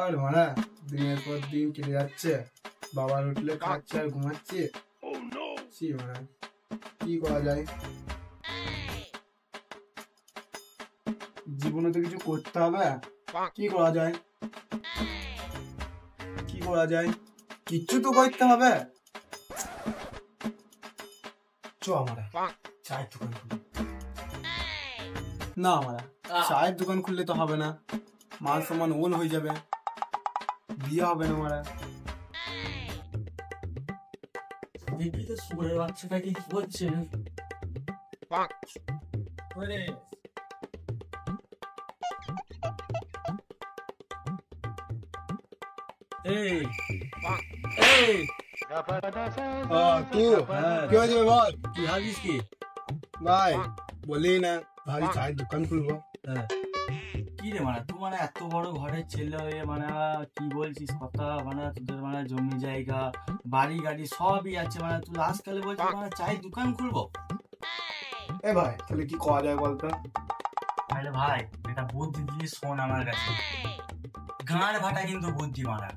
আর মারা দিনের পর দিন কেটে যাচ্ছে, বাবার হোটেলে খাচ্ছে আর ঘুমাচ্ছে। মারা কি করা যায়, জীবনে তো কিছু করতে হবে। কি করা যায়, কি করা যায়, কিচ্ছু তো করতে হবে। চ আমরা চায়ের দোকান খুলি। না আমরা চায়ের দোকান খুললে তো হবে না, মান সম্মান ওল হয়ে যাবে, বিয়ে হবে না। মারা দেখি তো সুরের বাচ্চাটা কি করছে। এই এই কি হয়েছে বল, কি ভাবিস কি? ভাই বলি না ভাই চায়ের দোকান খুলবো। কি রে মানে তুই মানে এত বড় ঘরের ছেলে হয়ে মানে কি বলছিস কথা, মানে তোদের মানে জমি জায়গা বাড়ি গাড়ি সবই আছে, মানে তুই আজকালে বলছিস মানে চায়ের দোকান খুলবো। এ ভাই তাহলে কি করা যায় বলতো? তাহলে ভাই এটা বুদ্ধি দিয়ে শোন আমার কাছে, গাঁড় ভাটা কিন্তু বুদ্ধি মারা।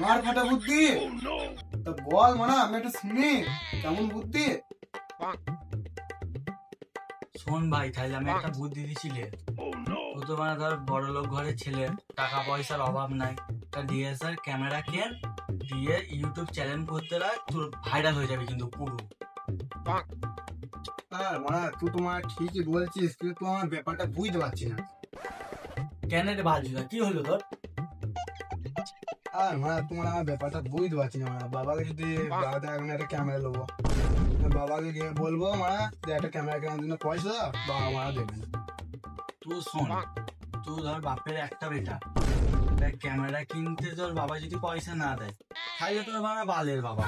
গাঁড় ফাটা বুদ্ধি? তা বল মানা, আমি একটা শুনি কেমন বুদ্ধি। শোন ভাই তাহলে আমি একটা বুদ্ধি দিছিলে, ও তো মানে ধর বড় লোক ঘরের ছেলে, টাকা পয়সার অভাব নাই, তা ডিএসএলআর ক্যামেরা কেন দিয়ে ইউটিউব চ্যানেল করতে রাখ, তোর ভাইরাল হয়ে যাবে কিন্তু পুরো। আর মানা তুই তোমার ঠিকই বলছিস, কিন্তু তুই আমার ব্যাপারটা বুঝতে পারছি না। কেন রে ভালো কি হলো তোর? আর মানা তোমার আমার ব্যাপারটা বুঝতে পারছি না। মানা বাবাকে যদি বাবাতে এখন একটা ক্যামেরা নেবো, বাবাকে গিয়ে বলবো মানা যে একটা ক্যামেরা কেনার জন্য পয়সা দাও, বাবা মারা দেবে না। তুই শোন, তুই ধর বাপের একটা বেটা, ক্যামেরা কিনতে তোর বাবা যদি পয়সা না দেয় তাহলে তোর মানে বালের বাবা,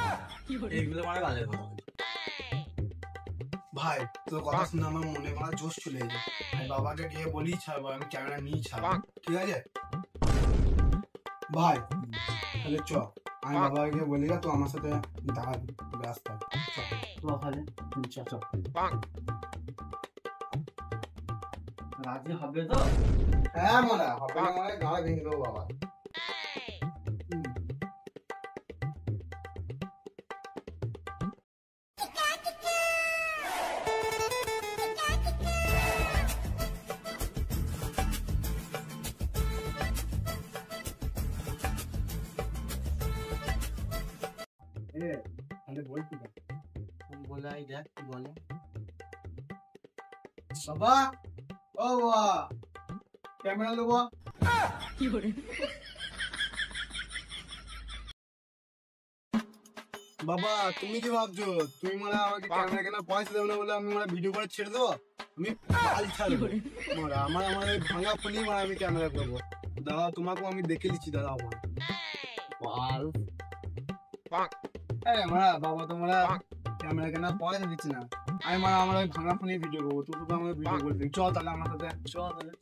এইগুলো মানে বালের বাবা। ভাই তোর কথা শুনে আমার মনে মারা জোশ চলে যায়, আমি বাবাকে গিয়ে বলি ছাড়বো, আমি ক্যামেরা নিয়ে ছাড়বো, ঠিক আছে ভাই? তাহলে চ আমি বাবাকে গিয়ে বলি, তো আমার সাথে দাঁড়াবি রাস্তা। রাজি হবে তো? হ্যাঁ মনে হবে না, মানে গাড়া ভেঙে দেবো বাবা। বলাই দেখ কি বলে। বাবা ও বাবা ক্যামেরা নেবো। বাবা তুমি কি ভাবছো, তুমি মানে আমাকে ক্যামেরা কেনার পয়সা দেবে না বলে আমি মানে ভিডিও করে ছেড়ে দেবো? আমি পাল ছাড়বো মারা, আমার ভাঙা ফোনই মানে আমি ক্যামেরা করবো। দাদা তোমাকেও আমি দেখে নিচ্ছি দাদা আমার পাল। মারা বাবা তোমরা ক্যামেরা কেনার পয়সা দিচ্ছি না, আমি মানে আমার ওই ভাঙা ফোনে ভিডিও করবো, তুই তো আমাকে ভিডিও করে দিবি। চল তাহলে আমার সাথে, চল তাহলে।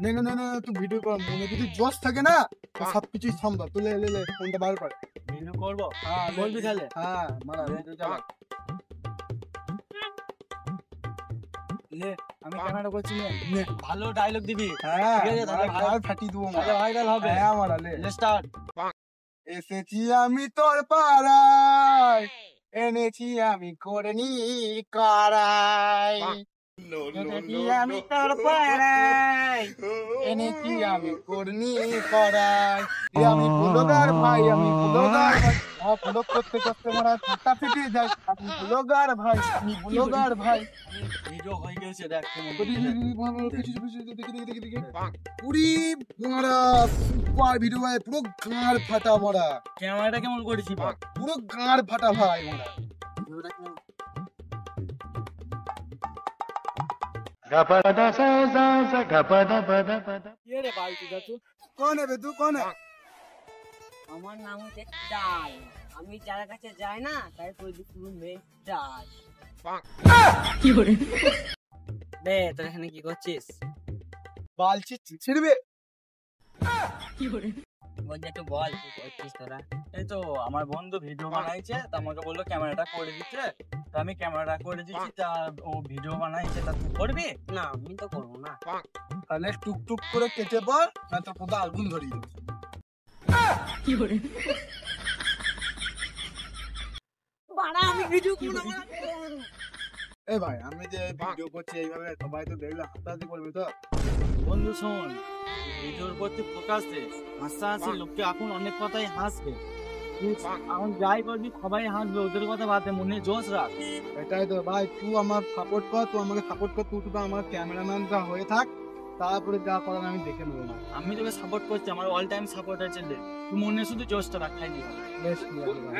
না না না না তুই ভিডিও কর, মনে যদি জোশ থাকে না সবকিছুই সম্ভব। তুই লে ফোনটা বার কর, ভিডিও করবো। হ্যাঁ বলবি তাহলে? হ্যাঁ মারা ভিডিও চালা। আমি ক্যামেরা করছি, ভালো ডায়লগ দিবি। হ্যাঁ ঠিক আছে তাহলে ভাই ফাটি দেবো, ভাইরাল হবে। হ্যাঁ মারা লে স্টার্ট। এসেছি আমি তোর পাড়ায়, এনেছি আমি করেনি করাই, আমি তোর পাড়ায় এনেছি আমি করনি করাই। আমি বুলোগার ভাই, আমি বুলোগার ভাই। ব্লগ করতে করতে মারা ঠাট্টা ফিটিয়ে যায়। আপনি ব্লগার ভাই, আপনি ব্লগার ভাই। ভিডিও হয়ে গেছে দেখ কেমন পুরি মারা সুপার ভিডিও ভাই, পুরো গাঁড় ফাটা মারা, ক্যামেরাটা কেমন করেছি বল? পুরো গাঁড় ফাটা ভাই মারা। কে রে বালতি দাদু? কোন है तू कौन है? আমার নাম হচ্ছে চাল। আমি যার কাছে যাই না তাই পুরো মেয়ে চাল। বে তোর এখানে কি করছিস? বালছি ছিড়বে। বলছে একটু বল কি করছিস তোরা? এই তো আমার বন্ধু ভিডিও বানাইছে, তা আমাকে বললো ক্যামেরাটা করে দিতে, তা আমি ক্যামেরাটা করে দিচ্ছি, তা ও ভিডিও বানাইছে, তা তুই করবি? না আমি তো করবো না। তাহলে টুকটুক করে কেটে পর, না তোর কোথাও আগুন ধরিয়ে দেবো। বাড়া আমি ভিডিও করবো না। এ ভাই আমি যে ভিডিও করছি এইভাবে সবাই তো দেখলে হাসাহাসি করবে তো। বন্ধু শোন, ভিডিওর প্রতি ফোকাস দে, হাসাহাসি লোককে এখন অনেক কথাই হাসবে, তুই এখন যাই করবি সবাই হাসবে, ওদের কথা বাদে মনে জোশ রাখ। এটাই তো ভাই, তুই আমার সাপোর্ট কর, তুই আমাকে সাপোর্ট কর, তুই তো আমার ক্যামেরাম্যানটা হয়ে থাক, তারপরে যা করার আমি দেখে নেবো না। আমি তোকে সাপোর্ট করছি, আমার অল টাইম সাপোর্ট আছে, তুই মনে শুধু জোশটা রাখ, খাই দিবা। বেশ ঠিক আছে ভাই।